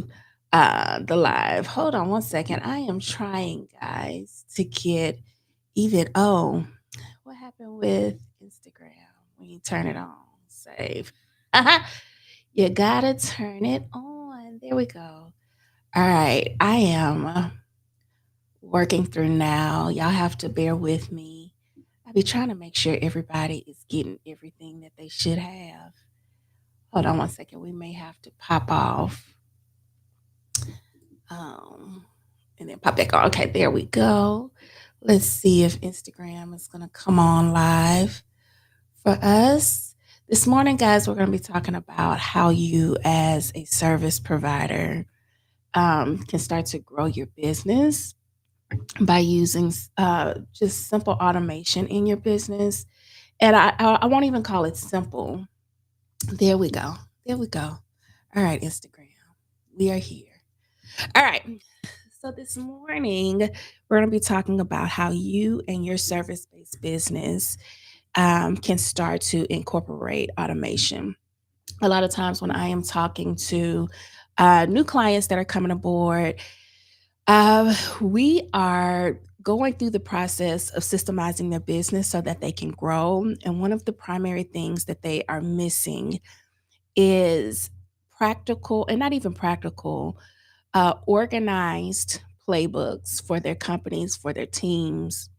to the live. Hold on one second. I am trying, guys, to get even. Oh, what happened with Instagram when you turn it on? Save. You gotta turn it on. There we go. All right. I am working through now. Y'all have to bear with me. I be trying to make sure everybody is getting everything that they should have. Hold on one second. We may have to pop off. Um, and then pop back on. Okay, there we go. Let's see if Instagram is going to come on live for us. This morning, guys, we're going to be talking about how you, as a service provider, can start to grow your business by using just simple automation in your business. And I won't even call it simple. There we go. There we go. All right, Instagram. We are here. All right. So this morning, we're going to be talking about how you and your service based business can start to incorporate automation. A lot of times, when I am talking to new clients that are coming aboard, we are going through the process of systemizing their business so that they can grow. And one of the primary things that they are missing is practical, and not even practical, organized playbooks for their companies, for their teams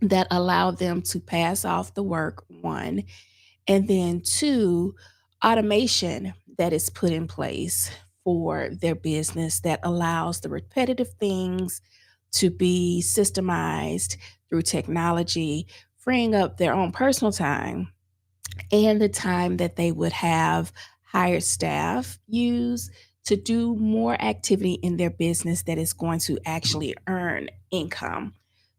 that allow them to pass off the work, one, and then two, automation that is put in place for their business that allows the repetitive things to be systemized through technology, freeing up their own personal time and the time that they would have hired staff use to do more activity in their business that is going to actually earn income.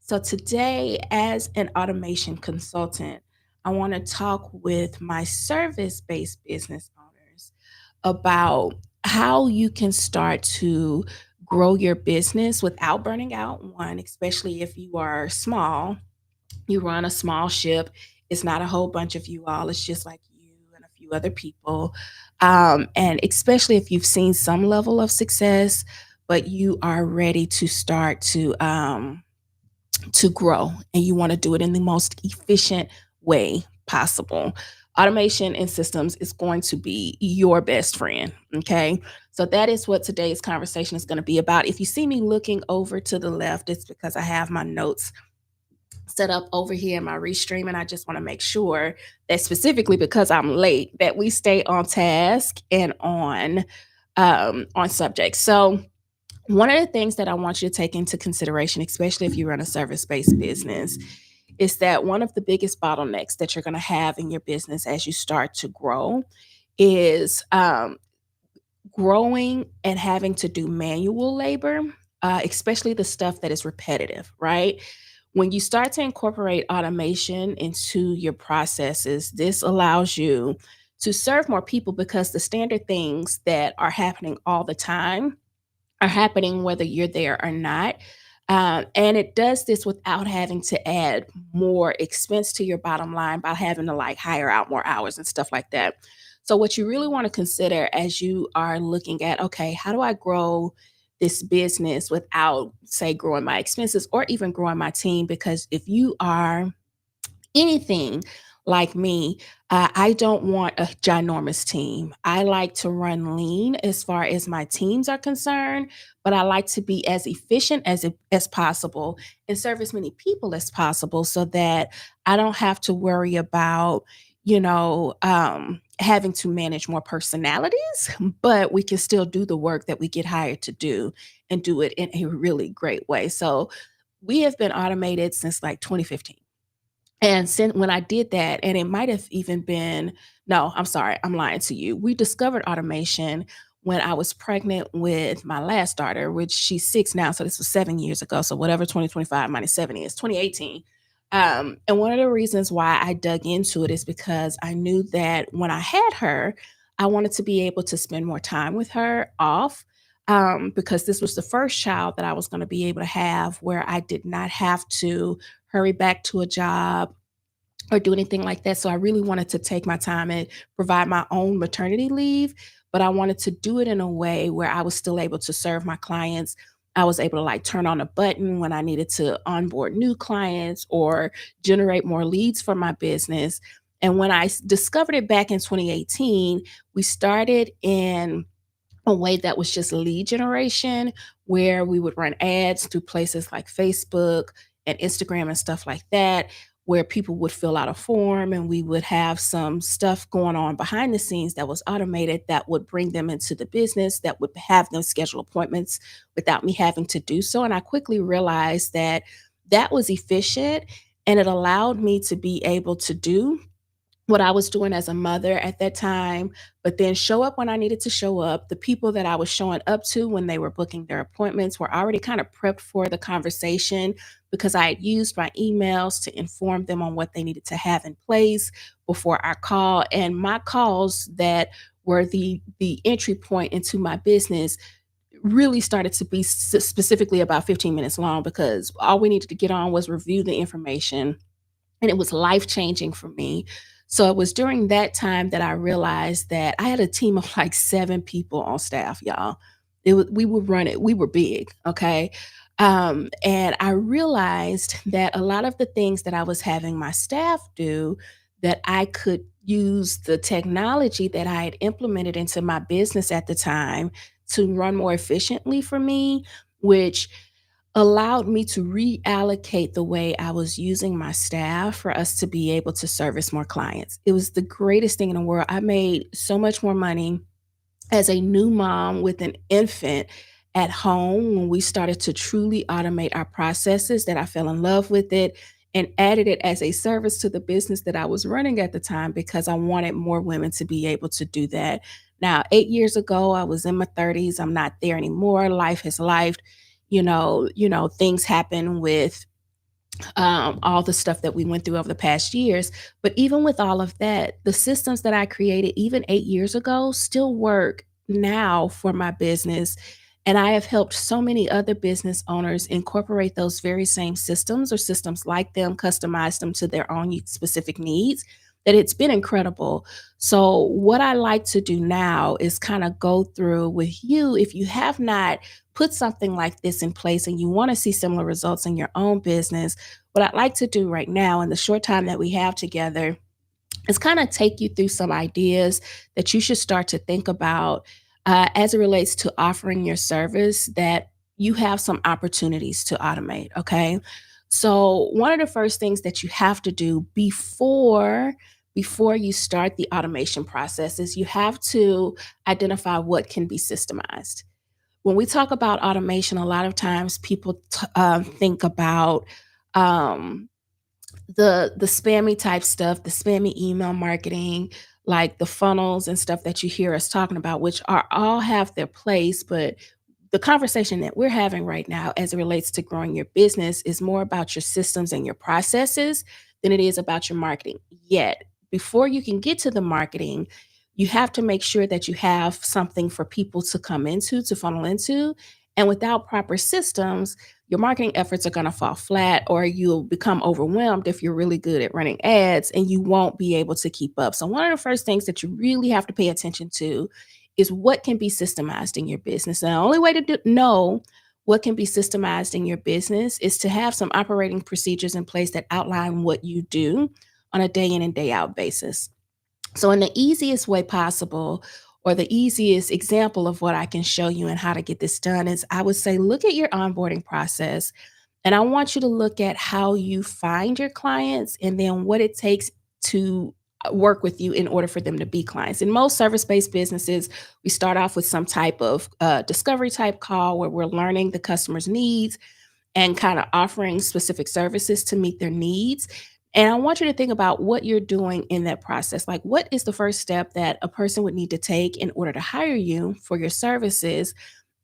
So, today, as an automation consultant, I want to talk with my service based business owners about how you can start to grow your business without burning out. One, especially if you are small, you run a small ship. It's not a whole bunch of you all. It's just like you and a few other people. And especially if you've seen some level of success, but you are ready to start to grow and you want to do it in the most efficient way possible. Automation and systems is going to be your best friend. Okay. So that is what today's conversation is going to be about. If you see me looking over to the left, it's because I have my notes set up over here in my restream, and I just want to make sure that specifically because I'm late that we stay on task and on subject. So one of the things that I want you to take into consideration, especially if you run a service-based business, is that one of the biggest bottlenecks that you're going to have in your business as you start to grow is growing and having to do manual labor, especially the stuff that is repetitive, right? When you start to incorporate automation into your processes, this allows you to serve more people because the standard things that are happening all the time are happening whether you're there or not. And it does this without having to add more expense to your bottom line by having to like hire out more hours and stuff like that. So, what you really want to consider as you are looking at, okay, how do I grow this business without, say, growing my expenses or even growing my team? Because if you are anything like me, I don't want a ginormous team. I like to run lean as far as my teams are concerned, but I like to be as efficient as possible and serve as many people as possible so that I don't have to worry about, having to manage more personalities, but we can still do the work that we get hired to do and do it in a really great way. So we have been automated since like 2015. And since when I did that, and it might have even been, no, I'm sorry, I'm lying to you. We discovered automation when I was pregnant with my last daughter, which she's 6 now. So this was 7 years ago. So whatever 2025 minus 7 is, 2018. And one of the reasons why I dug into it is because I knew that when I had her, I wanted to be able to spend more time with her off. Because this was the first child that I was going to be able to have where I did not have to hurry back to a job or do anything like that. So I really wanted to take my time and provide my own maternity leave. but I wanted to do it in a way where I was still able to serve my clients. I was able to like turn on a button when I needed to onboard new clients or generate more leads for my business. And when I discovered it back in 2018, we started in a way that was just lead generation, where we would run ads through places like Facebook and Instagram and stuff like that, where people would fill out a form and we would have some stuff going on behind the scenes that was automated that would bring them into the business, that would have them schedule appointments without me having to do so. And I quickly realized that that was efficient and it allowed me to be able to do what I was doing as a mother at that time, but then show up when I needed to show up. The people that I was showing up to when they were booking their appointments were already kind of prepped for the conversation because I had used my emails to inform them on what they needed to have in place before our call. And my calls that were the entry point into my business really started to be specifically about 15 minutes long because all we needed to get on was review the information, and it was life changing for me. So it was during that time that I realized that I had a team of like 7 people on staff, y'all. It was we would run it. We were big, okay? And I realized that a lot of the things that I was having my staff do, that I could use the technology that I had implemented into my business at the time to run more efficiently for me, which allowed me to reallocate the way I was using my staff for us to be able to service more clients. It was the greatest thing in the world. I made so much more money as a new mom with an infant at home when we started to truly automate our processes, that I fell in love with it and added it as a service to the business that I was running at the time because I wanted more women to be able to do that. Now, 8 years ago, I was in my 30s. I'm not there anymore. Life has life. Things happen with all the stuff that we went through over the past years. But even with all of that, the systems that I created even 8 years ago still work now for my business. And I have helped so many other business owners incorporate those very same systems or systems like them, customize them to their own specific needs, that it's been incredible. So, what I like to do now is kind of go through with you, if you have not put something like this in place and you want to see similar results in your own business, what I'd like to do right now in the short time that we have together is kind of take you through some ideas that you should start to think about as it relates to offering your service that you have some opportunities to automate. Okay. So, one of the first things that you have to do before you start the automation process is you have to identify what can be systemized. When we talk about automation, a lot of times people think about um, the spammy type stuff, the spammy email marketing, like the funnels and stuff that you hear us talking about, which are all have their place, but the conversation that we're having right now as it relates to growing your business is more about your systems and your processes than it is about your marketing. Yet, before you can get to the marketing, you have to make sure that you have something for people to come into, to funnel into. And without proper systems, your marketing efforts are going to fall flat, or you'll become overwhelmed if you're really good at running ads and you won't be able to keep up. So, one of the first things that you really have to pay attention to is what can be systemized in your business. And the only way to know what can be systemized in your business is to have some operating procedures in place that outline what you do on a day in and day out basis. So, in the easiest way possible, or the easiest example of what I can show you and how to get this done is I would say, look at your onboarding process. And I want you to look at how you find your clients and then what it takes to work with you in order for them to be clients. In most service based businesses, we start off with some type of discovery type call where we're learning the customer's needs and kind of offering specific services to meet their needs. And I want you to think about what you're doing in that process. Like, what is the first step that a person would need to take in order to hire you for your services?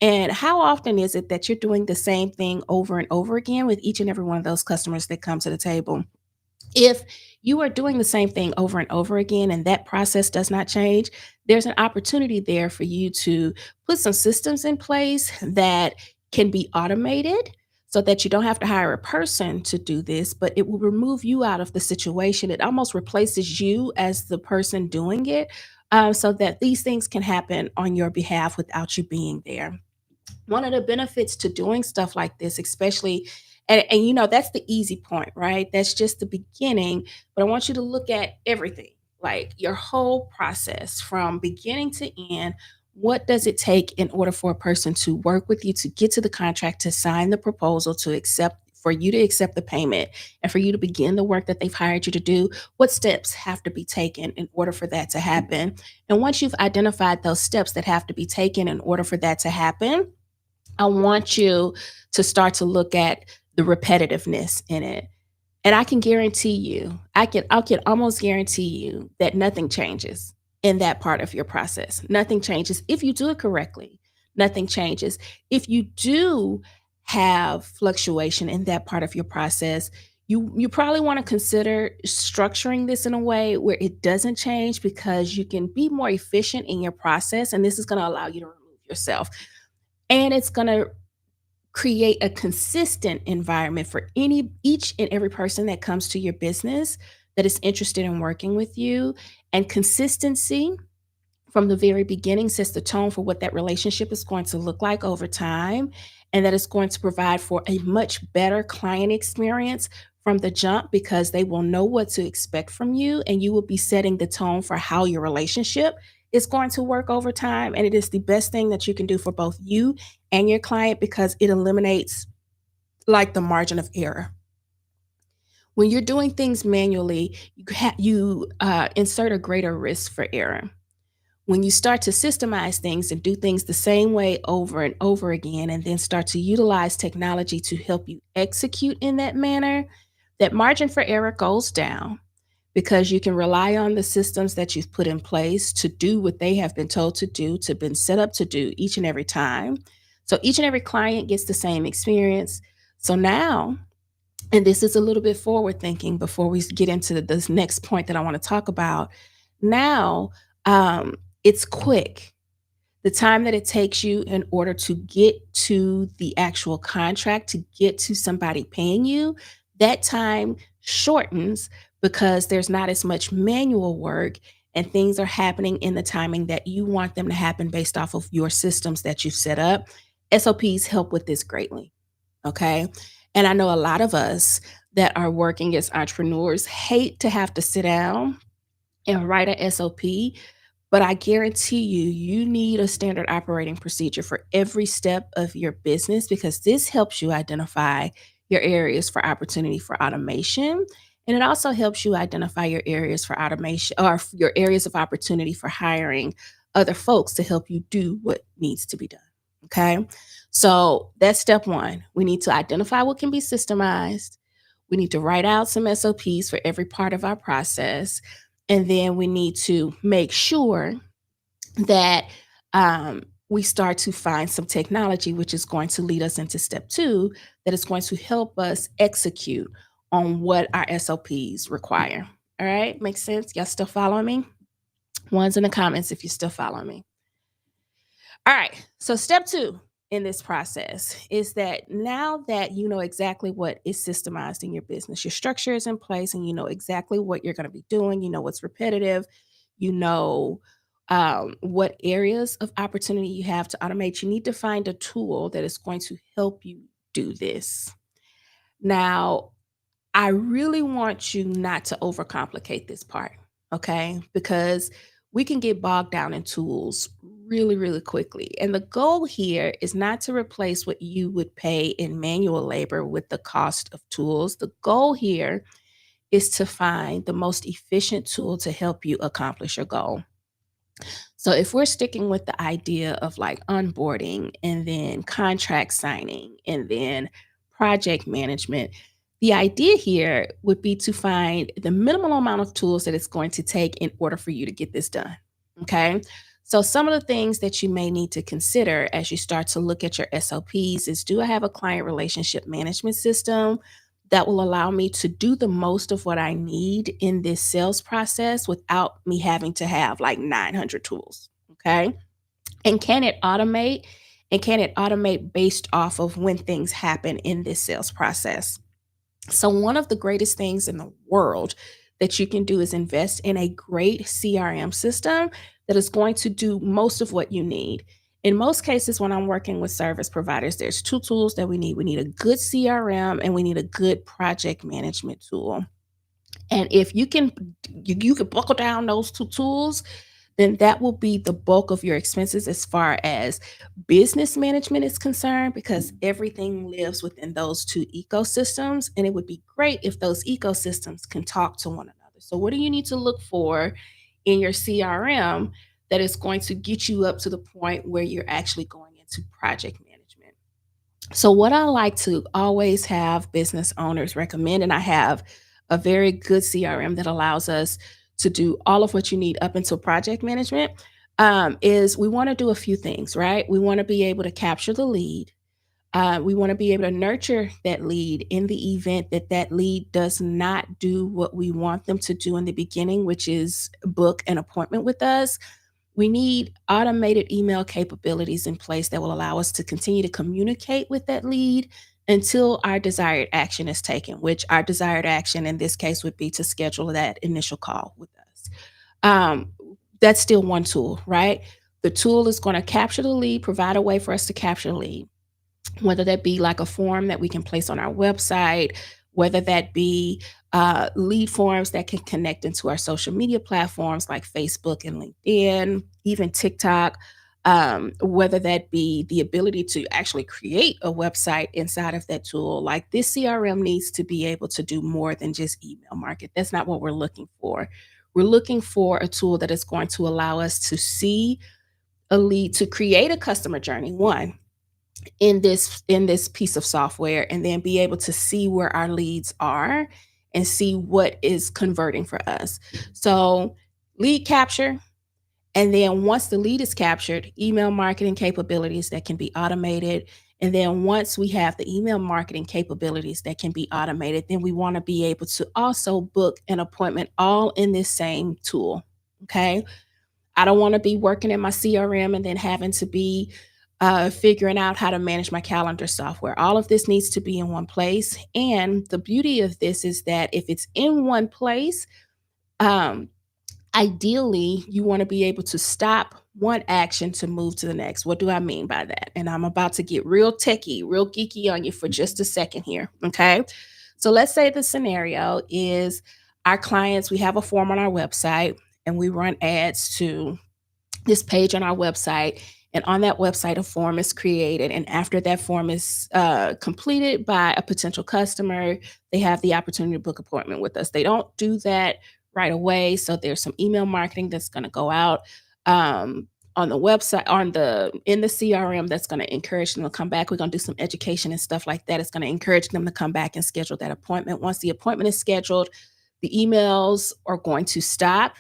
And how often is it that you're doing the same thing over and over again with each and every one of those customers that come to the table? If you are doing the same thing over and over again and that process does not change, there's an opportunity there for you to put some systems in place that can be automated so that you don't have to hire a person to do this, but it will remove you out of the situation. It almost replaces you as the person doing it so that these things can happen on your behalf without you being there. One of the benefits to doing stuff like this, especially, and you know, that's the easy point, right? That's just the beginning. But I want you to look at everything, like your whole process from beginning to end. What does it take in order for a person to work with you, to get to the contract, to sign the proposal, to accept, for you to accept the payment, and for you to begin the work that they've hired you to do? What steps have to be taken in order for that to happen? And once you've identified those steps that have to be taken in order for that to happen, I want you to start to look at the repetitiveness in it. And I can guarantee you, I can almost guarantee you that nothing changes in that part of your process. Nothing changes if you do it correctly. Nothing changes. If you do have fluctuation in that part of your process, you probably want to consider structuring this in a way where it doesn't change, because you can be more efficient in your process, and this is going to allow you to remove yourself, and it's going to create a consistent environment for any each and every person that comes to your business that is interested in working with you. And consistency from the very beginning sets the tone for what that relationship is going to look like over time, and that is going to provide for a much better client experience from the jump, because they will know what to expect from you, and you will be setting the tone for how your relationship is going to work over time. And it is the best thing that you can do for both you and your client, because it eliminates like the margin of error. When you're doing things manually, you insert a greater risk for error. When you start to systemize things and do things the same way over and over again, and then start to utilize technology to help you execute in that manner, that margin for error goes down, because you can rely on the systems that you've put in place to do what they have been told to do, to been set up to do each and every time. So each and every client gets the same experience. So now, and this is a little bit forward thinking before we get into this next point that I want to talk about. Now, it's quick. The time that it takes you in order to get to the actual contract, to get to somebody paying you, that time shortens, because there's not as much manual work, and things are happening in the timing that you want them to happen based off of your systems that you've set up. SOPs help with this greatly. Okay. And I know a lot of us that are working as entrepreneurs hate to have to sit down and write a SOP, but I guarantee you, you need a standard operating procedure for every step of your business, because this helps you identify your areas for opportunity for automation. And it also helps you identify your areas for automation, or your areas of opportunity for hiring other folks to help you do what needs to be done. Okay. So that's step one. We need to identify what can be systemized. We need to write out some SOPs for every part of our process. And then we need to make sure that we start to find some technology, which is going to lead us into step two, that is going to help us execute on what our SOPs require. All right, makes sense? Y'all still following me? One's in the comments if you're still following me. All right, so step two in this process is that now that you know exactly what is systemized in your business, your structure is in place, and you know exactly what you're going to be doing, you know what's repetitive, you know what areas of opportunity you have to automate, you need to find a tool that is going to help you do this. Now, I really want you not to overcomplicate this part, okay? Because we can get bogged down in tools really, really quickly. And the goal here is not to replace what you would pay in manual labor with the cost of tools. The goal here is to find the most efficient tool to help you accomplish your goal. So if we're sticking with the idea of like onboarding and then contract signing and then project management, the idea here would be to find the minimal amount of tools that it's going to take in order for you to get this done. Okay. So some of the things that you may need to consider as you start to look at your SOPs is, do I have a client relationship management system that will allow me to do the most of what I need in this sales process without me having to have like 900 tools? Okay. And can it automate? And can it automate based off of when things happen in this sales process? So, one of the greatest things in the world that you can do is invest in a great CRM system that is going to do most of what you need. In most cases, when I'm working with service providers, there's two tools that we need. We need a good CRM and we need a good project management tool. And if you can buckle down those two tools, then that will be the bulk of your expenses as far as business management is concerned, because everything lives within those two ecosystems. And it would be great if those ecosystems can talk to one another. So, what do you need to look for in your CRM that is going to get you up to the point where you're actually going into project management? So, what I like to always have business owners recommend, and I have a very good CRM that allows us to do all of what you need up until project management, is we want to do a few things, right? We want to be able to capture the lead. We want to be able to nurture that lead in the event that that lead does not do what we want them to do in the beginning, which is book an appointment with us. We need automated email capabilities in place that will allow us to continue to communicate with that lead until our desired action is taken, which our desired action in this case would be to schedule that initial call with us. Um, that's still one tool, right? The tool is going to capture the lead, provide a way for us to capture the lead, whether that be like a form that we can place on our website, whether that be lead forms that can connect into our social media platforms like Facebook and LinkedIn, even TikTok, whether that be the ability to actually create a website inside of that tool. Like this CRM needs to be able to do more than just email market. That's not what we're looking for. We're looking for a tool that is going to allow us to see a lead, to create a customer journey, one, in this piece of software, and then be able to see where our leads are and see what is converting for us. So, lead capture, and then once the lead is captured, email marketing capabilities that can be automated. And then once we have the email marketing capabilities that can be automated, then we want to be able to also book an appointment all in this same tool. Okay. I don't want to be working in my CRM and then having to be figuring out how to manage my calendar software. All of this needs to be in one place. And the beauty of this is that if it's in one place, um, ideally, you want to be able to stop one action to move to the next. What do I mean by that? And I'm about to get real techie, real geeky on you for just a second here. Okay. So let's say the scenario is our clients, we have a form on our website and we run ads to this page on our website. And on that website, a form is created. And after that form is completed by a potential customer, they have the opportunity to book appointment with us. They don't do that right away. So there's some email marketing that's going to go out on the website, on the in the CRM, that's going to encourage them to come back. We're going to do some education and stuff like that. It's going to encourage them to come back and schedule that appointment. Once the appointment is scheduled, the emails are going to stop,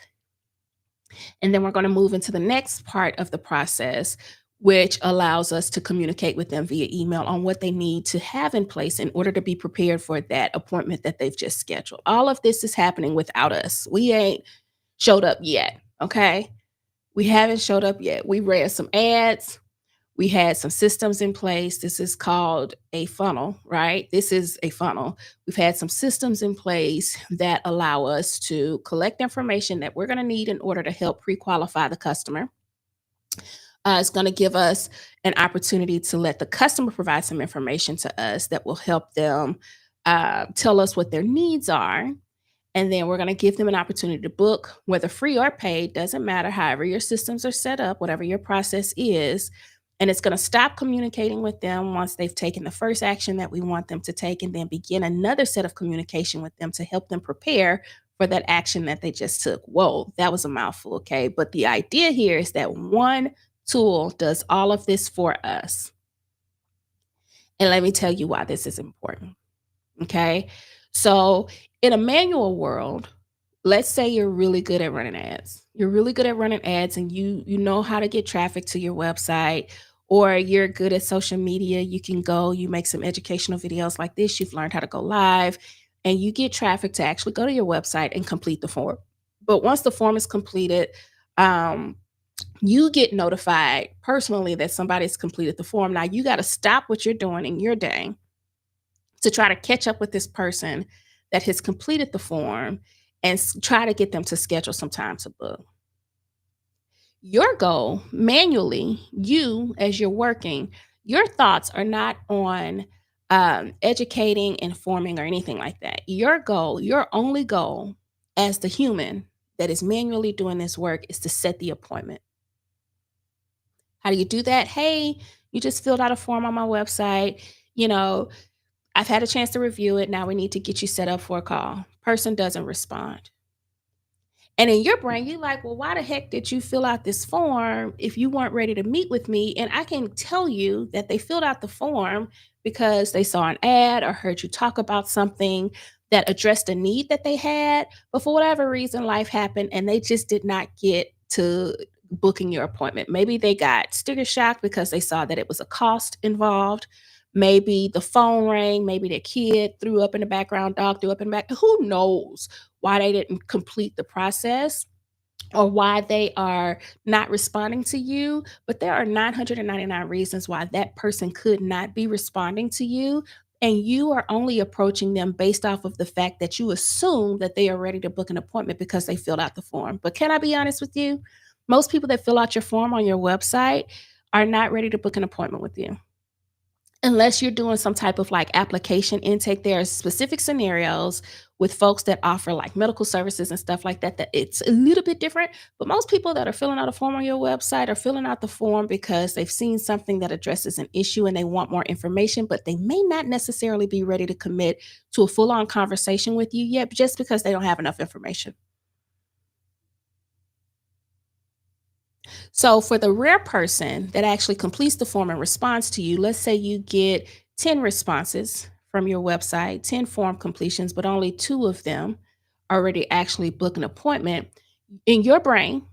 and then we're going to move into the next part of the process, which allows us to communicate with them via email on what they need to have in place in order to be prepared for that appointment that they've just scheduled. All of this is happening without us. We ain't showed up yet. Okay. We haven't showed up yet. We ran some ads. We had some systems in place. This is called a funnel, right? This is a funnel. We've had some systems in place that allow us to collect information that we're going to need in order to help pre qualify the customer. It's going to give us an opportunity to let the customer provide some information to us that will help them tell us what their needs are. And then we're going to give them an opportunity to book, whether free or paid, doesn't matter, however your systems are set up, whatever your process is. And it's going to stop communicating with them once they've taken the first action that we want them to take, and then begin another set of communication with them to help them prepare for that action that they just took. Whoa, that was a mouthful. Okay. But the idea here is that one tool does all of this for us. And let me tell you why this is important. Okay. So, in a manual world, let's say you're really good at running ads. You're really good at running ads and you know how to get traffic to your website, or you're good at social media. You can go, you make some educational videos like this, you've learned how to go live, and you get traffic to actually go to your website and complete the form. But once the form is completed, um, you get notified personally that somebody's completed the form. Now you got to stop what you're doing in your day to try to catch up with this person that has completed the form and try to get them to schedule some time to book. Your goal manually, you as you're working, your thoughts are not on educating, informing, or anything like that. Your goal, your only goal as the human that is manually doing this work is to set the appointment. How do you do that? Hey, you just filled out a form on my website. You know, I've had a chance to review it. Now we need to get you set up for a call. Person doesn't respond. And in your brain, you're like, well, why the heck did you fill out this form if you weren't ready to meet with me? And I can tell you that they filled out the form because they saw an ad or heard you talk about something that addressed a need that they had. But for whatever reason, life happened and they just did not get to booking your appointment. Maybe they got sticker shock because they saw that it was a cost involved. Maybe the phone rang. Maybe their kid threw up in the background, dog threw up in the back. Who knows why they didn't complete the process or why they are not responding to you, but there are 999 reasons why that person could not be responding to you. And you are only approaching them based off of the fact that you assume that they are ready to book an appointment because they filled out the form. But can I be honest with you? Most people that fill out your form on your website are not ready to book an appointment with you. Unless you're doing some type of like application intake, there are specific scenarios with folks that offer like medical services and stuff like that, that it's a little bit different. But most people that are filling out a form on your website are filling out the form because they've seen something that addresses an issue and they want more information, but they may not necessarily be ready to commit to a full on conversation with you yet, just because they don't have enough information. So for the rare person that actually completes the form and responds to you, let's say you get 10 responses from your website, 10 form completions, but only two of them already actually book an appointment. In your brain,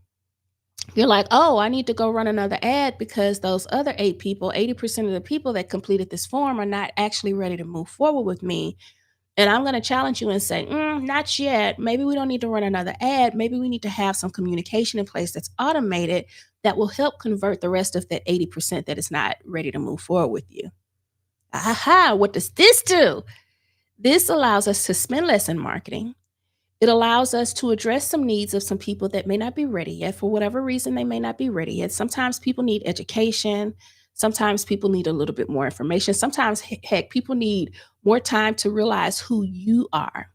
you're like, oh, I need to go run another ad because those other eight people, 80% of the people that completed this form are not actually ready to move forward with me. And I'm going to challenge you and say, not yet. Maybe we don't need to run another ad. Maybe we need to have some communication in place that's automated that will help convert the rest of that 80% that is not ready to move forward with you. Aha, what does this do? This allows us to spend less in marketing. It allows us to address some needs of some people that may not be ready yet. For whatever reason, they may not be ready yet. Sometimes people need education. Sometimes people need a little bit more information. Sometimes, heck, people need more time to realize who you are.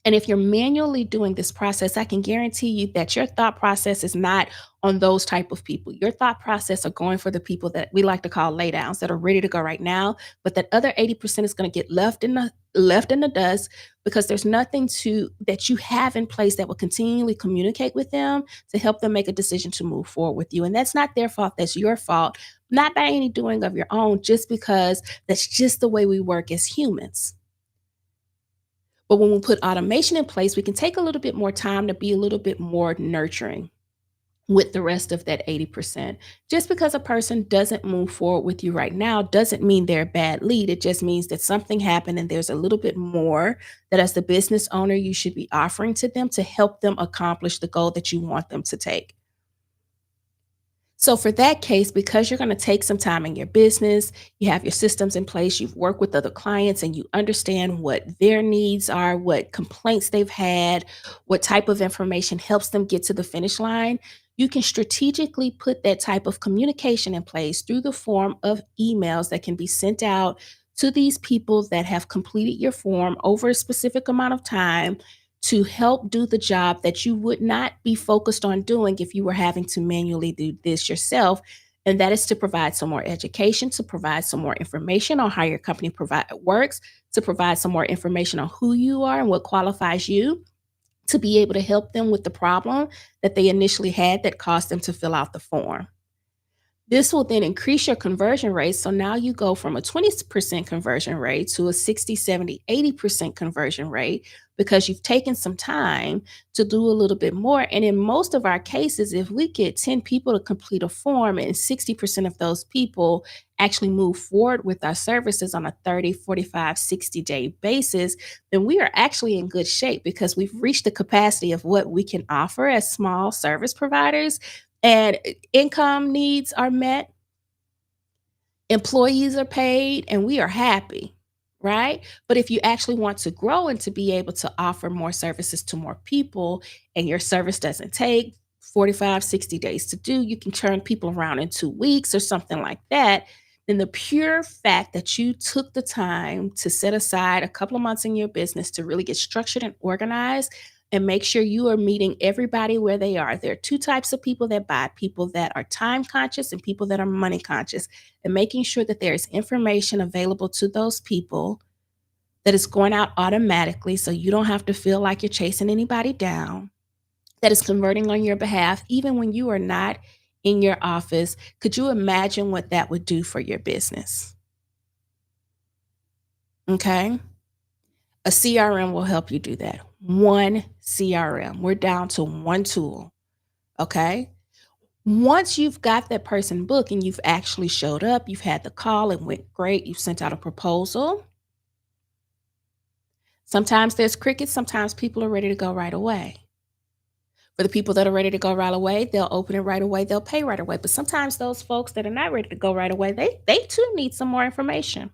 And if you're manually doing this process, I can guarantee you that your thought process is not on those type of people. Your thought process are going for the people that we like to call laydowns that are ready to go right now, but that other 80% is going to get left in the dust because there's nothing to that you have in place that will continually communicate with them to help them make a decision to move forward with you. And that's not their fault, that's your fault, not by any doing of your own, just because that's just the way we work as humans. But when we put automation in place, we can take a little bit more time to be a little bit more nurturing with the rest of that 80%. Just because a person doesn't move forward with you right now doesn't mean they're a bad lead. It just means that something happened and there's a little bit more that as the business owner you should be offering to them to help them accomplish the goal that you want them to take. So for that case, because you're going to take some time in your business, you have your systems in place, you've worked with other clients and you understand what their needs are, what complaints they've had, what type of information helps them get to the finish line, you can strategically put that type of communication in place through the form of emails that can be sent out to these people that have completed your form over a specific amount of time to help do the job that you would not be focused on doing if you were having to manually do this yourself. And that is to provide some more education, to provide some more information on how your company works, to provide some more information on who you are and what qualifies you to be able to help them with the problem that they initially had that caused them to fill out the form. This will then increase your conversion rate. So now you go from a 20% conversion rate to a 60, 70, 80% conversion rate because you've taken some time to do a little bit more. And in most of our cases, if we get 10 people to complete a form and 60% of those people actually move forward with our services on a 30, 45, 60-day basis, then we are actually in good shape because we've reached the capacity of what we can offer as small service providers and income needs are met, employees are paid, and we are happy, right? But if you actually want to grow and to be able to offer more services to more people, and your service doesn't take 45, 60 days to do, you can turn people around in 2 weeks or something like that. Then the pure fact that you took the time to set aside a couple of months in your business to really get structured and organized and make sure you are meeting everybody where they are. There are two types of people that buy: people that are time conscious and people that are money conscious, and making sure that there is information available to those people that is going out automatically so you don't have to feel like you're chasing anybody down, that is converting on your behalf, even when you are not in your office. Could you imagine what that would do for your business? Okay. A CRM will help you do that. One CRM. We're down to one tool. Okay. Once you've got that person booked and you've actually showed up, you've had the call, it went great, you've sent out a proposal. Sometimes there's crickets, sometimes people are ready to go right away. For the people that are ready to go right away, they'll open it right away, they'll pay right away. But sometimes those folks that are not ready to go right away, they too need some more information.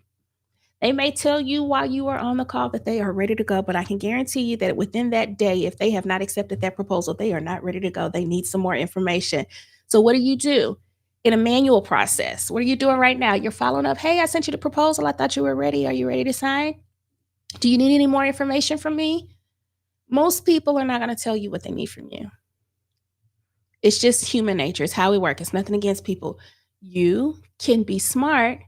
They may tell you while you are on the call that they are ready to go, but I can guarantee you that within that day, if they have not accepted that proposal, they are not ready to go. They need some more information. So what do you do? In a manual process, what are you doing right now? You're following up. Hey, I sent you the proposal. I thought you were ready. Are you ready to sign? Do you need any more information from me? Most people are not going to tell you what they need from you. It's just human nature. It's how we work. It's nothing against people. You can be smart.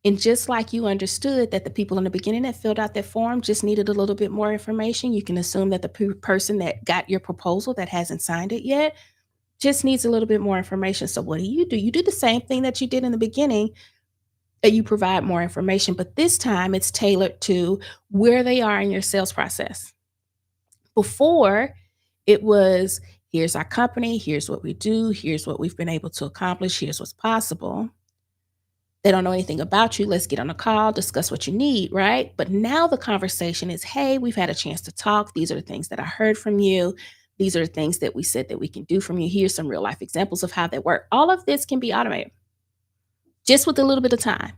And just like you understood that the people in the beginning that filled out that form just needed a little bit more information, you can assume that the person that got your proposal that hasn't signed it yet just needs a little bit more information. So, what do? You do the same thing that you did in the beginning, that you provide more information, but this time it's tailored to where they are in your sales process. Before, it was, here's our company, here's what we do, here's what we've been able to accomplish, here's what's possible. They don't know anything about you. Let's get on a call, discuss what you need, right? But now the conversation is, hey, we've had a chance to talk. These are the things that I heard from you. These are the things that we said that we can do from you. Here's some real life examples of how they work. All of this can be automated just with a little bit of time.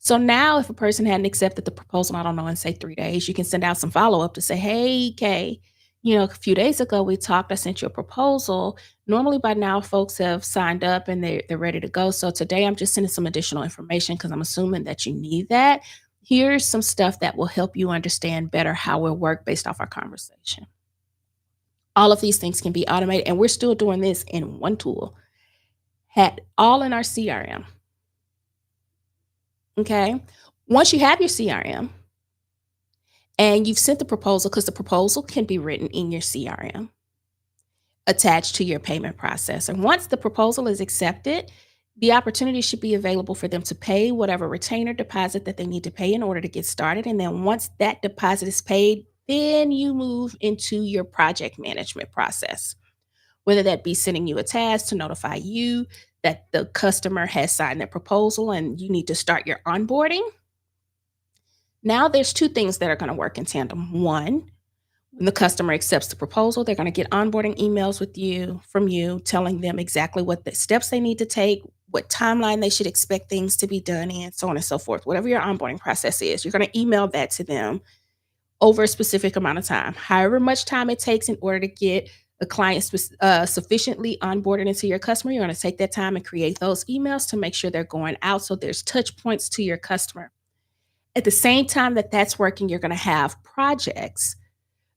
So now if a person hadn't accepted the proposal, I don't know, in say 3 days, you can send out some follow-up to say, hey, Kay, a few days ago we talked, I sent you a proposal. Normally by now folks have signed up and they're ready to go. So today I'm just sending some additional information because I'm assuming that you need that. Here's some stuff that will help you understand better how we'll work based off our conversation. All of these things can be automated, and we're still doing this in one tool. Had all in our CRM. Okay. Once you have your CRM and you've sent the proposal, because the proposal can be written in your CRM attached to your payment processor. Once the proposal is accepted, the opportunity should be available for them to pay whatever retainer deposit that they need to pay in order to get started. And then once that deposit is paid, then you move into your project management process, whether that be sending you a task to notify you that the customer has signed their proposal and you need to start your onboarding. Now there's two things that are going to work in tandem. One, when the customer accepts the proposal, they're going to get onboarding emails with you from you telling them exactly what the steps they need to take, what timeline they should expect things to be done in, so on and so forth. Whatever your onboarding process is, you're going to email that to them over a specific amount of time, however much time it takes in order to get a client sufficiently onboarded into your customer. You're going to take that time and create those emails to make sure they're going out so there's touch points to your customer. At the same time that that's working, you're going to have projects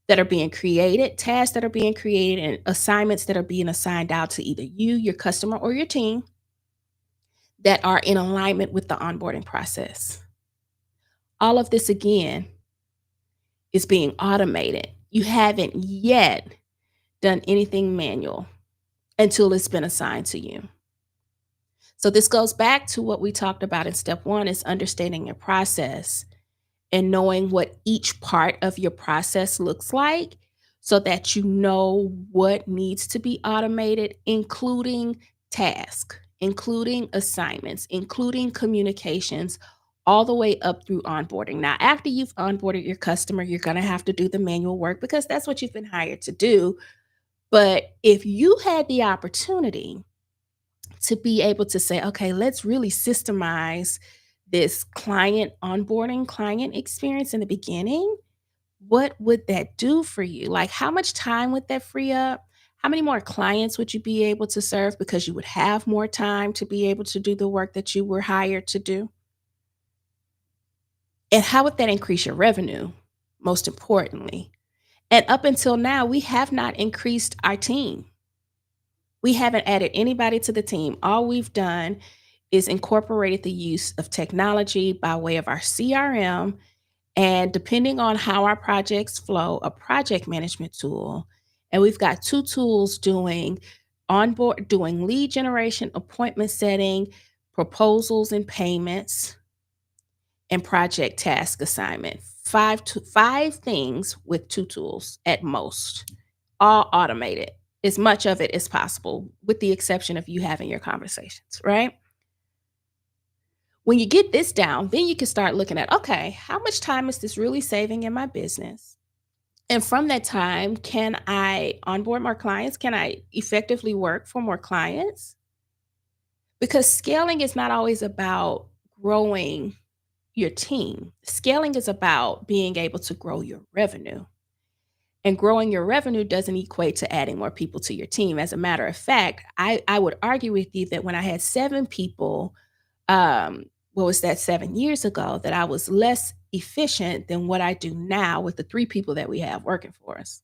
that are being created, tasks that are being created, and assignments that are being assigned out to either you, your customer, or your team that are in alignment with the onboarding process. All of this, again, is being automated. You haven't yet done anything manual until it's been assigned to you. So this goes back to what we talked about in step one, is understanding your process and knowing what each part of your process looks like so that you know what needs to be automated, including tasks, including assignments, including communications, all the way up through onboarding. Now, after you've onboarded your customer, you're going to have to do the manual work because that's what you've been hired to do. But if you had the opportunity to be able to say, okay, let's really systemize this client onboarding, client experience in the beginning, what would that do for you? Like, how much time would that free up? How many more clients would you be able to serve because you would have more time to be able to do the work that you were hired to do? And how would that increase your revenue, most importantly? And up until now, we have not increased our team. We haven't added anybody to the team. All we've done is incorporated the use of technology by way of our CRM, and depending on how our projects flow, a project management tool. And we've got two tools doing lead generation, appointment setting, proposals and payments, and project task assignment. Five things with two tools at most, all automated. As much of it as possible, with the exception of you having your conversations, right? When you get this down, then you can start looking at, okay, how much time is this really saving in my business? And from that time, can I onboard more clients? Can I effectively work for more clients? Because scaling is not always about growing your team. Scaling is about being able to grow your revenue. And growing your revenue doesn't equate to adding more people to your team. As a matter of fact, I would argue with you that when I had 7 people, what was that, 7 years ago, that I was less efficient than what I do now with the 3 people that we have working for us.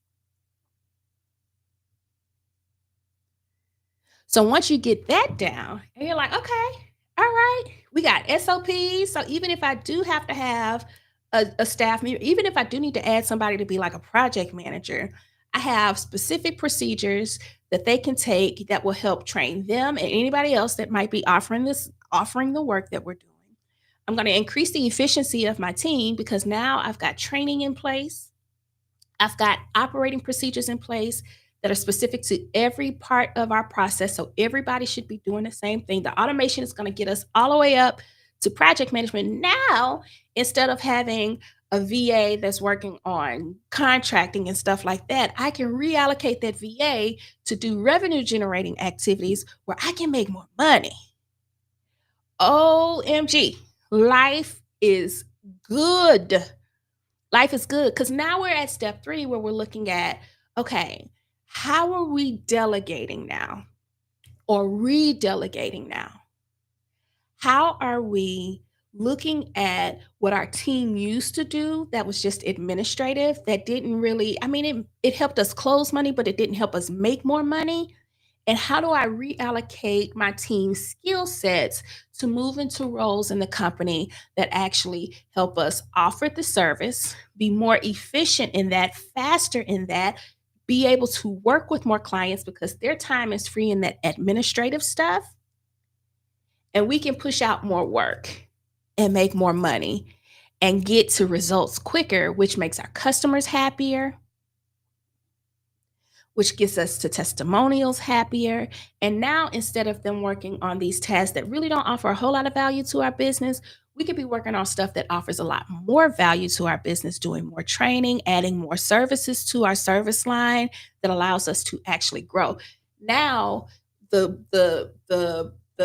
So once you get that down and you're like, okay, all right, we got SOPs. So even if I do have to have a staff member, even if I do need to add somebody to be like a project manager, I have specific procedures that they can take that will help train them and anybody else that might be offering the work that we're doing. I'm going to increase the efficiency of my team because now I've got training in place. I've got operating procedures in place that are specific to every part of our process. So everybody should be doing the same thing. The automation is going to get us all the way up to project management. Now, instead of having a VA that's working on contracting and stuff like that, I can reallocate that VA to do revenue generating activities where I can make more money. OMG, life is good. Life is good because now we're at step 3 where we're looking at, okay, how are we delegating now or redelegating now? How are we looking at what our team used to do that was just administrative, that didn't really, I mean, it helped us close money, but it didn't help us make more money? And how do I reallocate my team's skill sets to move into roles in the company that actually help us offer the service, be more efficient in that, faster in that, be able to work with more clients because their time is free in that administrative stuff, and we can push out more work and make more money and get to results quicker, which makes our customers happier, which gets us to testimonials happier. And now, instead of them working on these tasks that really don't offer a whole lot of value to our business, we could be working on stuff that offers a lot more value to our business, doing more training, adding more services to our service line that allows us to actually grow. Now, the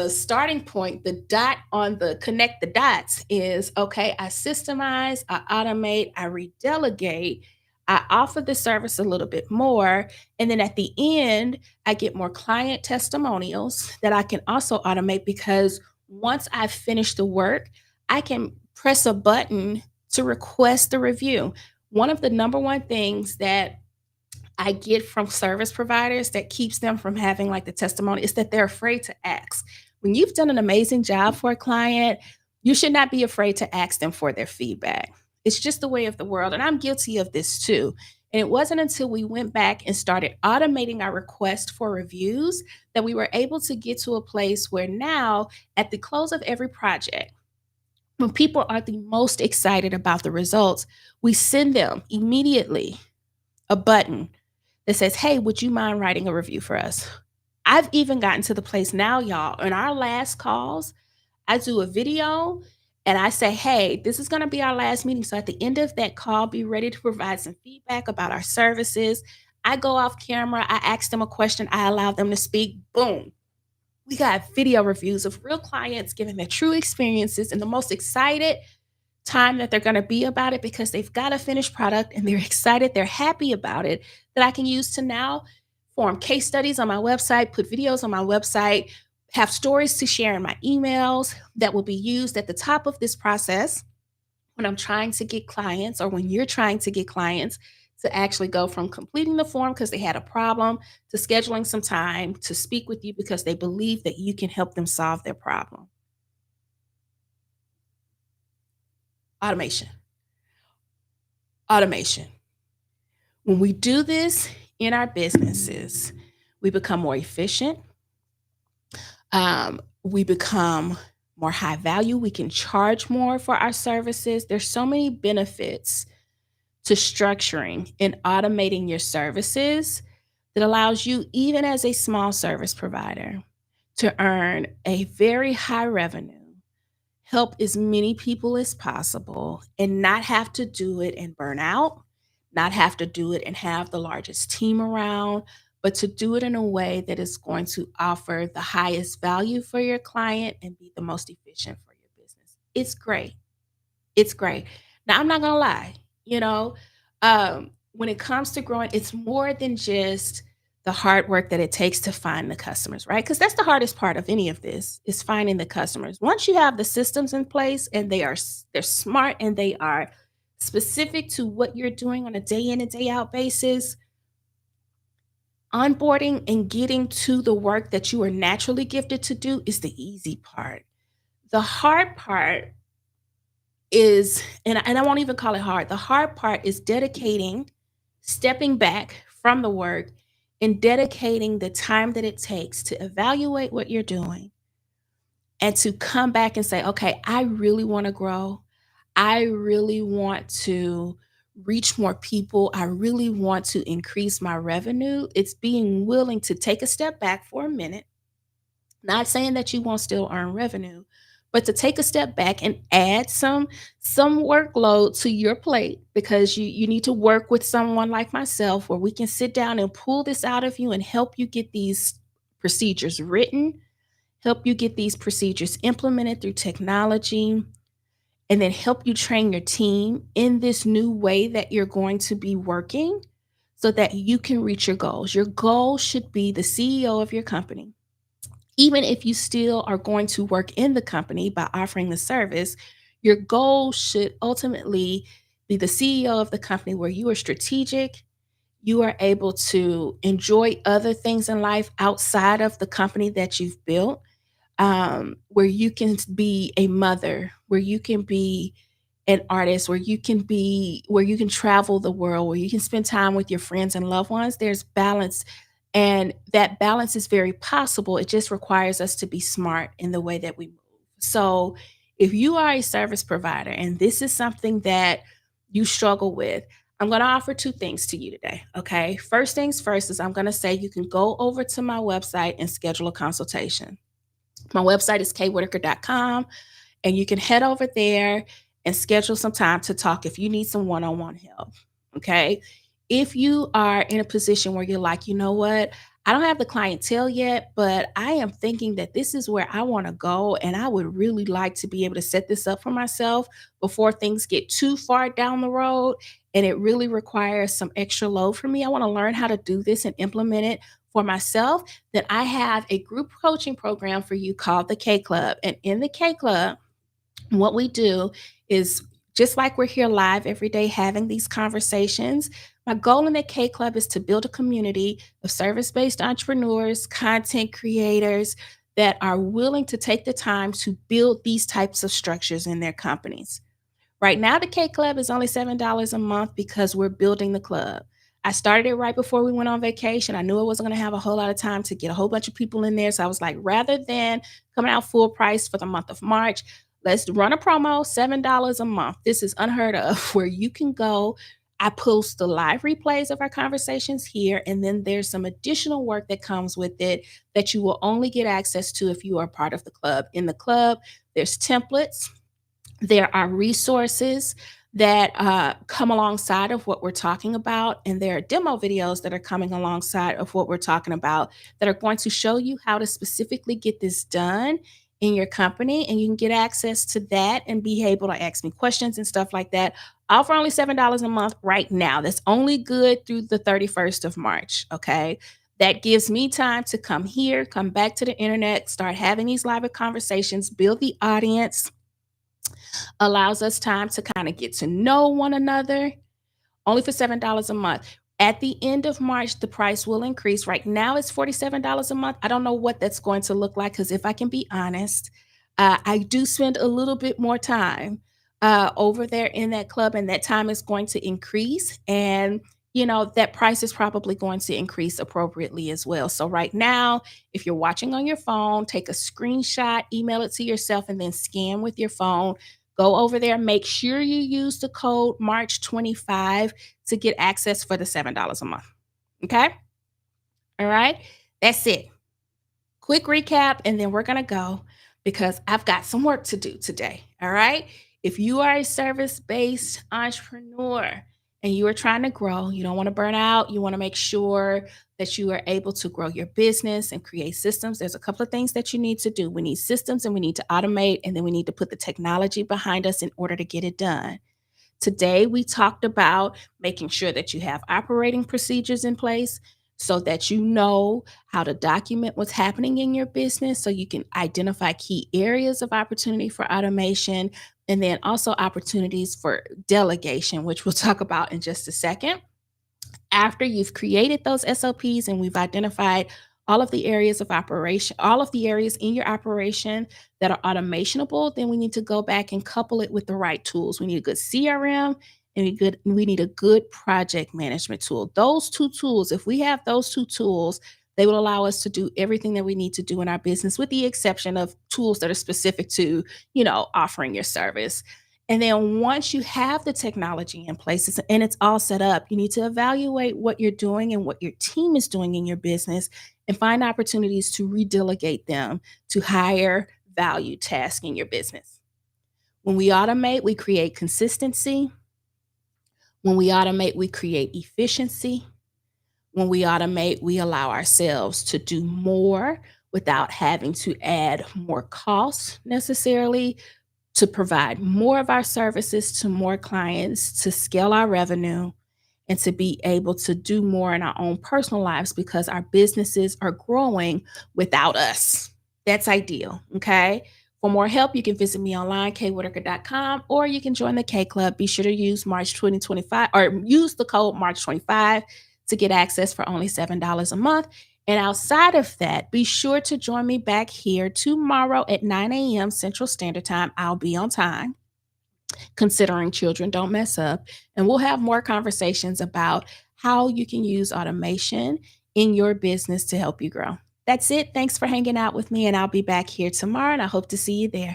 starting point, the dot on the connect the dots is okay, I systemize, I automate, I redelegate, I offer the service a little bit more. And then at the end, I get more client testimonials that I can also automate because once I've finished the work, I can press a button to request the review. One of the number one things that I get from service providers that keeps them from having like the testimony is that they're afraid to ask. When you've done an amazing job for a client, you should not be afraid to ask them for their feedback. It's just the way of the world. And I'm guilty of this too. And it wasn't until we went back and started automating our request for reviews that we were able to get to a place where now, at the close of every project, when people are the most excited about the results, we send them immediately a button that says, hey, would you mind writing a review for us? I've even gotten to the place now, y'all, in our last calls, I do a video and I say, hey, this is going to be our last meeting. So at the end of that call, be ready to provide some feedback about our services. I go off camera, I ask them a question, I allow them to speak. Boom. We got video reviews of real clients giving their true experiences and the most excited time that they're going to be about it because they've got a finished product and they're excited, they're happy about it, that I can use to now form case studies on my website, put videos on my website, have stories to share in my emails that will be used at the top of this process when I'm trying to get clients or when you're trying to get clients to actually go from completing the form because they had a problem to scheduling some time to speak with you because they believe that you can help them solve their problem. Automation. Automation. When we do this in our businesses, we become more efficient. We become more high value. We can charge more for our services. There's so many benefits to structuring and automating your services that allows you, even as a small service provider, to earn a very high revenue, help as many people as possible, and not have to do it and burn out, not have to do it and have the largest team around, but to do it in a way that is going to offer the highest value for your client and be the most efficient for your business. It's great. It's great. Now, I'm not gonna lie, you know, when it comes to growing, it's more than just the hard work that it takes to find the customers, right? Because that's the hardest part of any of this is finding the customers. Once you have the systems in place and they're smart and they are specific to what you're doing on a day in and day out basis, onboarding and getting to the work that you are naturally gifted to do is the easy part. The hard part is and I won't even call it hard. The hard part is dedicating, stepping back from the work and dedicating the time that it takes to evaluate what you're doing and to come back and say, "Okay, I really wanna grow. I really want to reach more people. I really want to increase my revenue." It's being willing to take a step back for a minute, not saying that you won't still earn revenue, but to take a step back and add some workload to your plate because you need to work with someone like myself where we can sit down and pull this out of you and help you get these procedures written, help you get these procedures implemented through technology, and then help you train your team in this new way that you're going to be working so that you can reach your goals. Your goal should be the CEO of your company, even if you still are going to work in the company by offering the service, your goal should ultimately be the CEO of the company where you are strategic, you are able to enjoy other things in life outside of the company that you've built, where you can be a mother, where you can be an artist, where you can travel the world, where you can spend time with your friends and loved ones. There's balance, and that balance is very possible. It just requires us to be smart in the way that we move. So, if you are a service provider and this is something that you struggle with, I'm going to offer two things to you today. Okay. First things first is I'm going to say you can go over to my website and schedule a consultation. My website is kwhitaker.com, and you can head over there and schedule some time to talk if you need some one on one help. Okay. If you are in a position where you're like, you know what, I don't have the clientele yet, but I am thinking that this is where I want to go. And I would really like to be able to set this up for myself before things get too far down the road. And it really requires some extra load for me. I want to learn how to do this and implement it for myself. Then I have a group coaching program for you called the K Club. And in the K Club, what we do is just like we're here live every day having these conversations. My goal in the K Club is to build a community of service based entrepreneurs, content creators that are willing to take the time to build these types of structures in their companies. Right now, the K Club is only $7 a month because we're building the club. I started it right before we went on vacation. I knew I wasn't going to have a whole lot of time to get a whole bunch of people in there. So I was like, rather than coming out full price for the month of March, let's run a promo, $7 a month. This is unheard of, where you can go. I post the live replays of our conversations here, and then there's some additional work that comes with it that you will only get access to if you are part of the club. In the club, there's templates, there are resources. that come alongside of what we're talking about. And there are demo videos that are coming alongside of what we're talking about that are going to show you how to specifically get this done in your company. And you can get access to that and be able to ask me questions and stuff like that. All for only $7 a month right now. That's only good through the 31st of March. Okay. That gives me time to come here, come back to the internet, start having these live conversations, build the audience, allows us time to kind of get to know one another, only for $7 a month. At the end of March, the price will increase. Right now, it's $47 a month. I don't know what that's going to look like because if I can be honest, I do spend a little bit more time over there in that club, and that time is going to increase. And that price is probably going to increase appropriately as well. So right now, if you're watching on your phone, take a screenshot, email it to yourself, and then scan with your phone. Go over there. Make sure you use the code March 25 to get access for the $7 a month. Okay. All right. That's it. Quick recap, and then we're going to go because I've got some work to do today. All right. If you are a service based entrepreneur and you are trying to grow, you don't want to burn out, you want to make sure that you are able to grow your business and create systems. There's a couple of things that you need to do. We need systems and we need to automate, and then we need to put the technology behind us in order to get it done. Today, we talked about making sure that you have operating procedures in place so that you know how to document what's happening in your business so you can identify key areas of opportunity for automation and then also opportunities for delegation, which we'll talk about in just a second. After you've created those SOPs and we've identified all of the areas of operation, all of the areas in your operation that are automationable, then we need to go back and couple it with the right tools. We need a good CRM and we need a good project management tool. Those two tools, if we have those two tools, they will allow us to do everything that we need to do in our business, with the exception of tools that are specific to, offering your service. And then once you have the technology in place and it's all set up, you need to evaluate what you're doing and what your team is doing in your business and find opportunities to redelegate them to higher value tasks in your business. When we automate, we create consistency. When we automate, we create efficiency. When we automate, we allow ourselves to do more without having to add more costs necessarily, to provide more of our services to more clients, to scale our revenue, and to be able to do more in our own personal lives because our businesses are growing without us. That's ideal. Okay. For more help, you can visit me online, kwhitaker.com, or you can join the Kae Club. Be sure to use March 2025 or use the code March 25 to get access for only $7 a month. And outside of that, be sure to join me back here tomorrow at 9 a.m. Central Standard Time. I'll be on time, considering children don't mess up. And we'll have more conversations about how you can use automation in your business to help you grow. That's it. Thanks for hanging out with me, and I'll be back here tomorrow, and I hope to see you there.